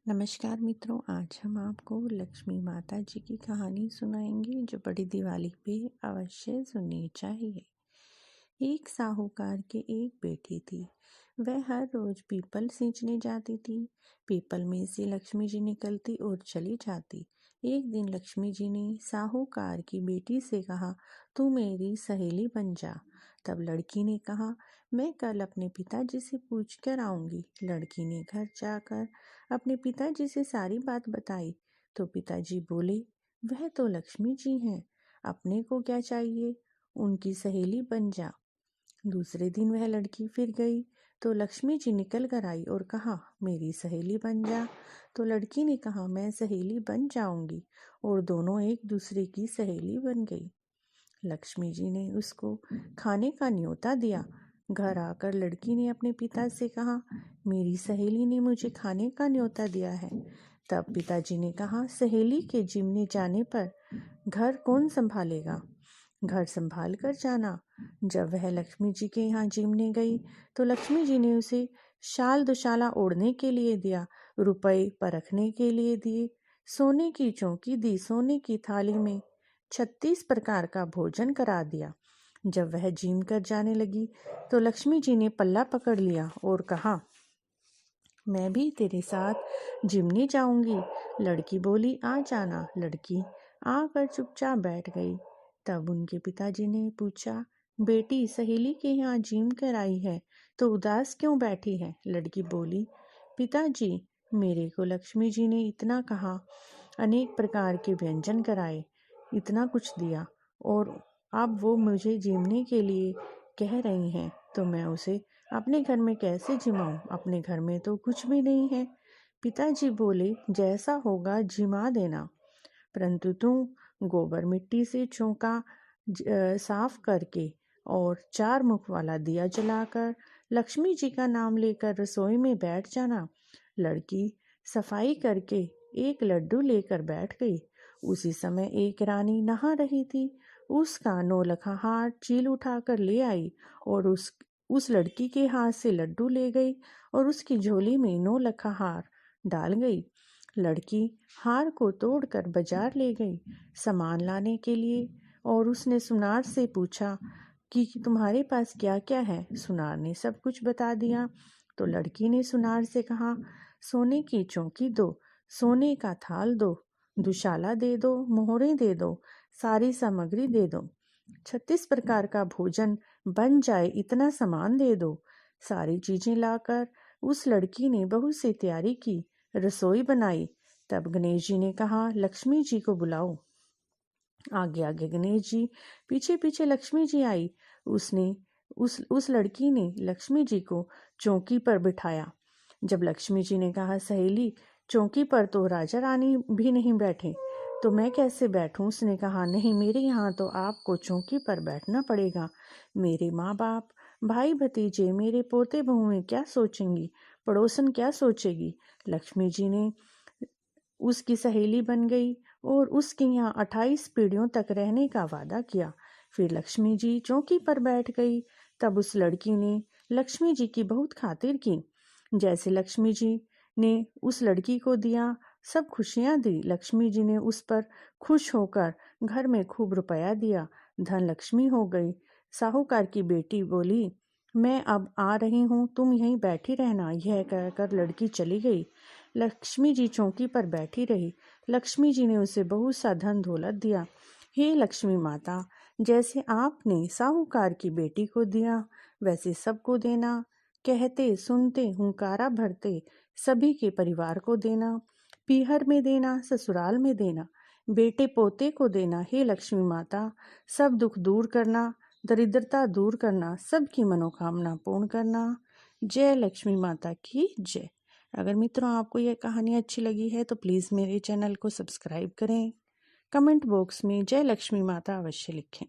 नमस्कार मित्रों, आज हम आपको लक्ष्मी माता जी की कहानी सुनाएंगे जो बड़ी दिवाली पे अवश्य सुननी चाहिए। एक साहूकार की एक बेटी थी। वह हर रोज पीपल सींचने जाती थी। पीपल में से लक्ष्मी जी निकलती और चली जाती। एक दिन लक्ष्मी जी ने साहूकार की बेटी से कहा, तू मेरी सहेली बन जा। तब लड़की ने कहा, मैं कल अपने पिताजी से पूछ कर आऊंगी। लड़की ने घर जाकर अपने पिताजी से सारी बात बताई तो पिताजी बोले, वह तो लक्ष्मी जी हैं, अपने को क्या चाहिए, उनकी सहेली बन जा। दूसरे दिन वह लड़की फिर गई तो लक्ष्मी जी निकल कर आई और कहा, मेरी सहेली बन जा। तो लड़की ने कहा, मैं सहेली बन जाऊंगी, और दोनों एक दूसरे की सहेली बन गई। लक्ष्मी जी ने उसको खाने का न्योता दिया। घर आकर लड़की ने अपने पिता से कहा, मेरी सहेली ने मुझे खाने का न्योता दिया है। तब पिताजी ने कहा, सहेली के जिमने जाने पर घर कौन संभालेगा, घर संभाल कर जाना। जब वह लक्ष्मी जी के यहाँ जिमने गई तो लक्ष्मी जी ने उसे शाल दुशाला ओढ़ने के लिए दिया, रुपए परखने के लिए दिए, सोने की चौकी दी, सोने की थाली में 36 प्रकार का भोजन करा दिया। जब वह जिम कर जाने लगी तो लक्ष्मी जी ने पल्ला पकड़ लिया और कहा, मैं भी तेरे साथ जिमने जाऊंगी। लड़की बोली, आ जाना। लड़की आकर चुपचाप बैठ गई। तब उनके पिताजी ने पूछा, बेटी सहेली के यहाँ जिम कर आई है तो उदास क्यों बैठी है। लड़की बोली, पिताजी मेरे को लक्ष्मी जी ने इतना कहा, अनेक प्रकार के व्यंजन कराए, इतना कुछ दिया, और अब वो मुझे जिमने के लिए कह रही हैं तो मैं उसे अपने घर में कैसे जिमाऊं, अपने घर में तो कुछ भी नहीं है। पिताजी बोले, जैसा होगा जिमा देना, परंतु तुम गोबर मिट्टी से चौका साफ करके और 4 मुख वाला दिया जलाकर लक्ष्मी जी का नाम लेकर रसोई में बैठ जाना। लड़की सफाई करके एक लड्डू लेकर बैठ गई। उसी समय एक रानी नहा रही थी। उसका 9 लखा हार चील उठाकर ले आई और उस लड़की के हाथ से लड्डू ले गई और उसकी झोली में 9 लखा हार डाल गई। लड़की हार को तोड़कर बाजार ले गई सामान लाने के लिए, और उसने सुनार से पूछा कि तुम्हारे पास क्या क्या है। सुनार ने सब कुछ बता दिया। तो लड़की ने सुनार से कहा, सोने की चौकी दो, सोने का थाल दो, दुशाला दे दो, मोहरे दे दो, सारी सामग्री दे दो, 36 प्रकार का भोजन बन जाए इतना सामान दे दो। सारी चीजें लाकर उस लड़की ने बहुत सी तैयारी की, रसोई बनाई। तब गणेश जी ने कहा, लक्ष्मी जी को बुलाओ। आगे आगे गणेश जी, पीछे पीछे लक्ष्मी जी आई। उसने उस लड़की ने लक्ष्मी जी को चौकी पर बिठाया। जब लक्ष्मी जी ने कहा, सहेली चौकी पर तो राजा रानी भी नहीं बैठे, तो मैं कैसे बैठूं। उसने कहा, नहीं, मेरे यहाँ तो आपको चौकी पर बैठना पड़ेगा। मेरे माँ बाप, भाई भतीजे, मेरे पोते बहुएं क्या सोचेंगी, पड़ोसन क्या सोचेगी। लक्ष्मी जी ने उसकी सहेली बन गई और उसके यहाँ 28 पीढ़ियों तक रहने का वादा किया। फिर लक्ष्मी जी चौकी पर बैठ गई। तब उस लड़की ने लक्ष्मी जी की बहुत खातिर की। जैसे लक्ष्मी जी ने उस लड़की को दिया, सब खुशियां दी। लक्ष्मी जी ने उस पर खुश होकर घर में खूब रुपया दिया। धन लक्ष्मी हो गई। साहूकार की बेटी बोली, मैं अब आ रही हूँ, तुम यहीं बैठी रहना। यह कहकर लड़की चली गई। लक्ष्मी जी चौकी पर बैठी रही। लक्ष्मी जी ने उसे बहुत सा धन दौलत दिया। हे लक्ष्मी माता, जैसे आपने साहूकार की बेटी को दिया वैसे सबको देना। कहते सुनते हुंकारा भरते सभी के परिवार को देना। पीहर में देना, ससुराल में देना, बेटे पोते को देना। हे लक्ष्मी माता, सब दुख दूर करना, दरिद्रता दूर करना, सबकी मनोकामना पूर्ण करना। जय लक्ष्मी माता की जय। अगर मित्रों आपको यह कहानी अच्छी लगी है तो प्लीज़ मेरे चैनल को सब्सक्राइब करें। कमेंट बॉक्स में जय लक्ष्मी माता अवश्य लिखें।